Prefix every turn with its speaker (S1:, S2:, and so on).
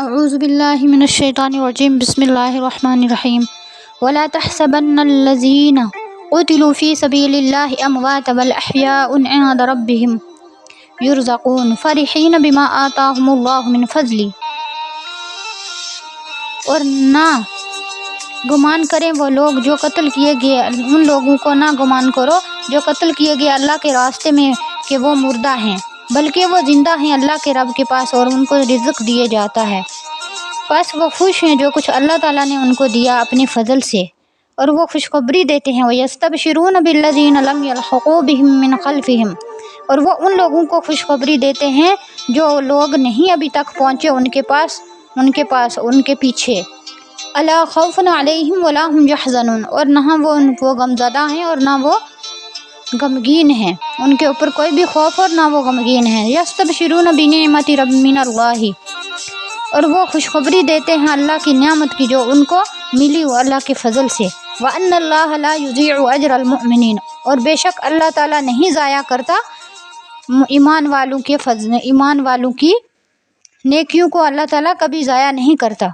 S1: اعوذ باللہ من الشیطان الرجیم بسم اللہ الرحمن الرحیم ولا تحسبن الذین قتلوا فی سبیل اللہ امواتا بل احیاء عند ربهم یرزقون فرحین بما آتاہم اللہ من فضلہ، اور نہ گمان کریں وہ لوگ جو قتل کیے گئے، ان لوگوں کو نہ گمان کرو جو قتل کیے گئے اللہ کے راستے میں کہ وہ مردہ ہیں، بلکہ وہ زندہ ہیں اللہ کے رب کے پاس اور ان کو رزق دیے جاتا ہے۔ پس وہ خوش ہیں جو کچھ اللہ تعالیٰ نے ان کو دیا اپنے فضل سے، اور وہ خوشخبری دیتے ہیں وَيَسْتَبْشِرُونَ بِالَّذِينَ لَمْ يَلْحَقُوا بِهِم مِّنْ خَلْفِهِمْ، اور وہ ان لوگوں کو خوشخبری دیتے ہیں جو لوگ نہیں ابھی تک پہنچے ان کے پاس ان کے پیچھے، أَلَا خَوْفٌ عَلَيْهِمْ وَلَا هُمْ يَحْزَنُونَ، اور نہ وہ غمزدہ ہیں اور نہ وہ غمگین ہیں، ان کے اوپر کوئی بھی خوف اور نہ وہ غمگین ہیں۔ يَسْتَبْشِرُونَ بِنِعْمَةِ رَبٍّ مِّنَ اللَّهِ، اور وہ خوشخبری دیتے ہیں اللہ کی نعمت کی جو ان کو ملی وہ اللہ کے فضل سے۔ وَأَنَّ اللَّهَ لَا يُضِيعُ أَجْرَ الْمُؤْمِنِينَ، اور بے شک اللہ تعالیٰ نہیں ضائع کرتا ایمان والوں کے نیکیوں کو اللہ تعالیٰ کبھی ضائع نہیں کرتا۔